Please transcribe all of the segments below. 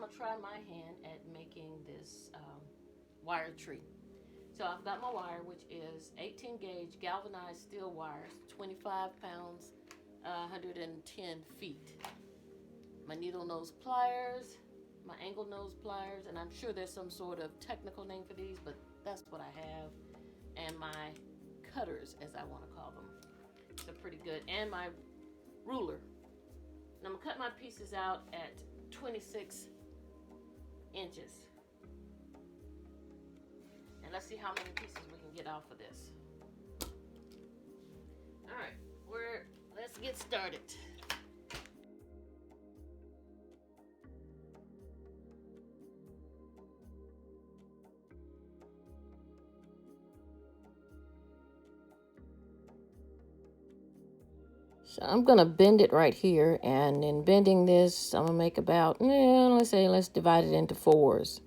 to try my hand at making this wire tree. So I've got my wire, which is 18 gauge galvanized steel wire, 25 pounds, 110 feet. My needle nose pliers, my angle nose pliers, and I'm sure there's some sort of technical name for these, but that's what I have. And my cutters, as I want to call them. So pretty good. And my ruler. And I'm going to cut my pieces out at 26 inches. And let's see how many pieces we can get off of this. All right, let's get started. So I'm gonna bend it right here, and in bending this, I'm gonna make about, let's divide it into 4s.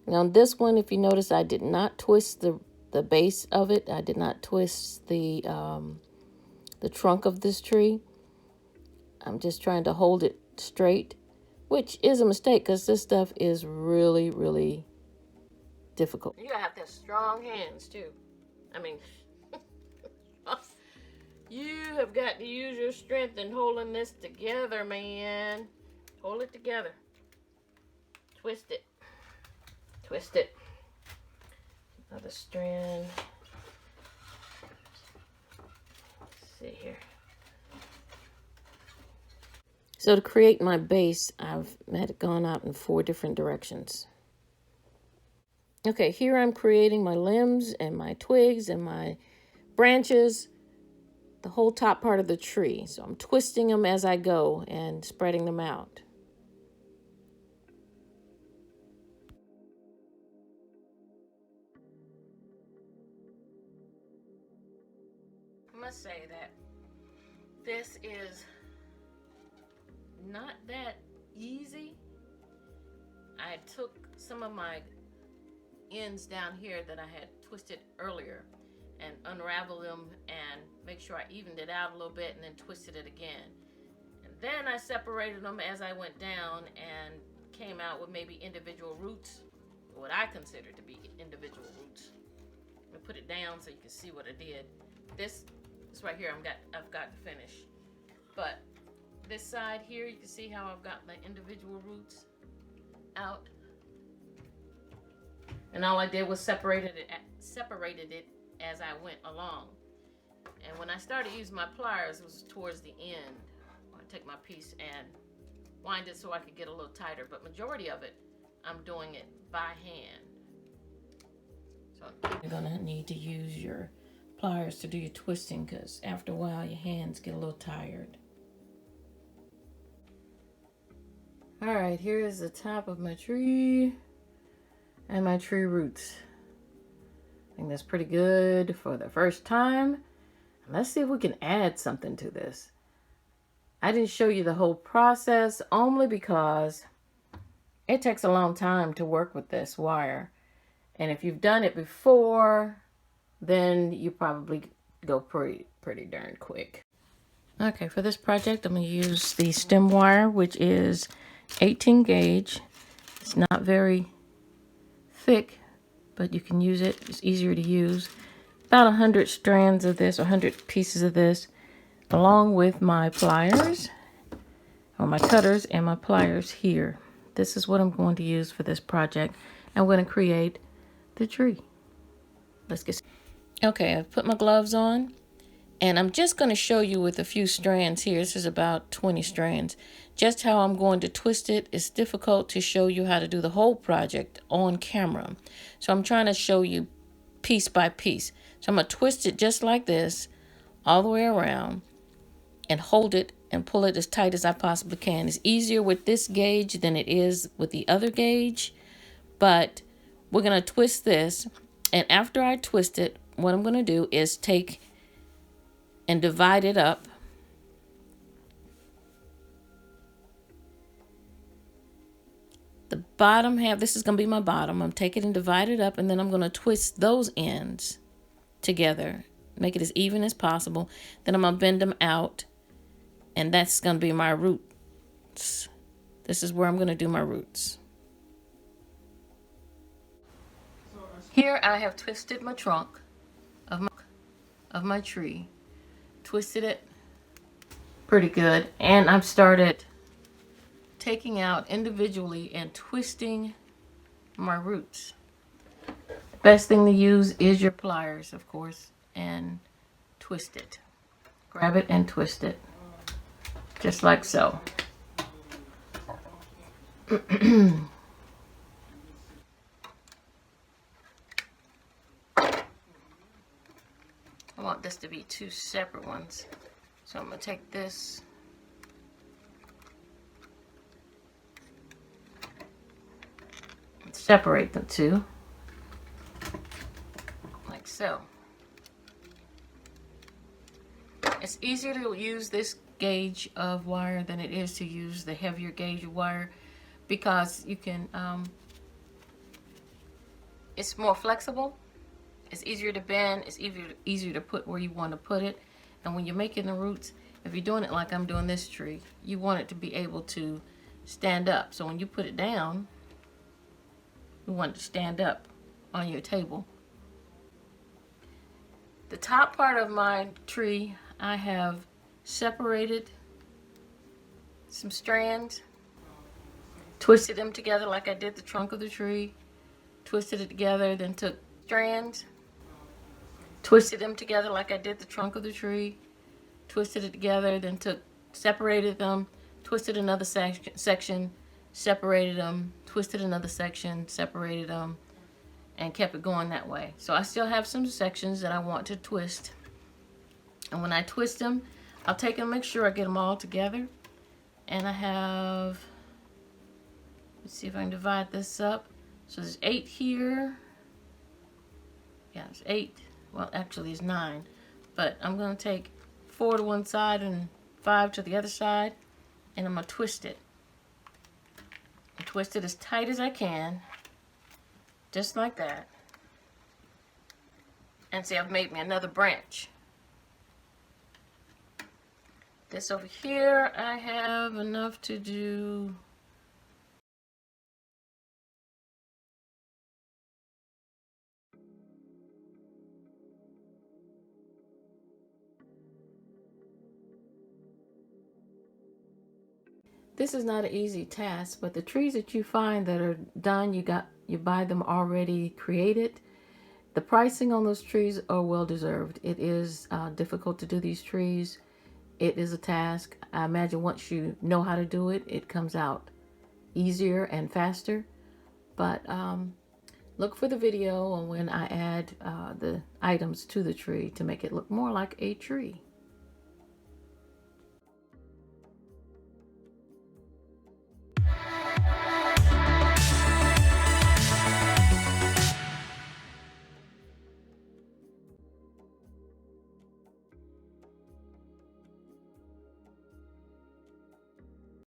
Now this one, if you notice, I did not twist the base of it. I did not twist the trunk of this tree. I'm just trying to hold it straight, which is a mistake because this stuff is really, really difficult. You gotta have strong hands too. I mean, you have got to use your strength in holding this together, man. Hold it together. Twist it. Twist it. Another strand. Let's see here. So to create my base, I've had it gone out in 4 different directions. Okay, here I'm creating my limbs and my twigs and my branches, the whole top part of the tree. So I'm twisting them as I go and spreading them out. I must say that this is not that easy. I took some of my ends down here that I had twisted earlier and unraveled them and make sure I evened it out a little bit and then twisted it again. And then I separated them as I went down and came out with maybe individual roots, what I consider to be individual roots. I'm gonna put it down so you can see what I did. This right here I've got to finish. But this side here, you can see how I've got the individual roots out. And all I did was separated it as I went along. And when I started using my pliers, it was towards the end. I take my piece and wind it so I could get a little tighter. But majority of it, I'm doing it by hand. So you're gonna need to use your pliers to do your twisting, because after a while your hands get a little tired. All right, here is the top of my tree and my tree roots. I think that's pretty good for the first time. Let's see if we can add something to this. I didn't show you the whole process only because it takes a long time to work with this wire. And if you've done it before, then you probably go pretty darn quick. Okay, for this project, I'm going to use the stem wire, which is 18 gauge. It's not very thick, but you can use it. It's easier to use. About 100 strands of this, or 100 pieces of this, along with my pliers, or my cutters and my pliers here. This is what I'm going to use for this project. I'm going to create the tree. Let's get started. Okay, I've put my gloves on, and I'm just going to show you with a few strands here. This is about 20 strands. Just how I'm going to twist it. It's difficult to show you how to do the whole project on camera. So I'm trying to show you piece by piece. So I'm going to twist it just like this, all the way around, and hold it and pull it as tight as I possibly can. It's easier with this gauge than it is with the other gauge, but we're going to twist this, and after I twist it, what I'm going to do is take and divide it up. The bottom half, this is going to be my bottom. I'm taking it and divide it up, and then I'm going to twist those ends together, make it as even as possible. Then I'm going to bend them out, and that's going to be my roots. This is where I'm going to do my roots. Here I have twisted my trunk of my tree. Twisted it pretty good. And I've started taking out individually and twisting my roots. Best thing to use is your pliers, of course, and twist it. Grab it and twist it. Just like so. I want this to be two separate ones. So I'm going to take this and separate the two. Like so. It's easier to use this gauge of wire than it is to use the heavier gauge of wire because you can, it's more flexible. It's easier to bend. It's easier to put where you want to put it. And when you're making the roots, if you're doing it like I'm doing this tree, you want it to be able to stand up. So when you put it down, you want it to stand up on your table. The top part of my tree, I have separated some strands, twisted them together like I did the trunk of the tree, twisted it together, then took strands, twisted them together like I did the trunk of the tree, twisted it together, then separated them, twisted another section, separated them, twisted another section, separated them, and kept it going that way. So I still have some sections that I want to twist. And when I twist them, I'll take and make sure I get them all together. And I have, let's see if I can divide this up. So there's 8 here. Yeah, there's 8. Well, actually it's 9. But I'm going to take 4 to one side and 5 to the other side. And I'm going to twist it. And twist it as tight as I can. Just like that. And see, I've made me another branch. This over here, I have enough to do. This is not an easy task, but the trees that you find that are done, you buy them already created. The pricing on those trees are well deserved. It is difficult to do these trees. It is a task. I imagine once you know how to do it, it comes out easier and faster. But look for the video on when I add the items to the tree to make it look more like a tree.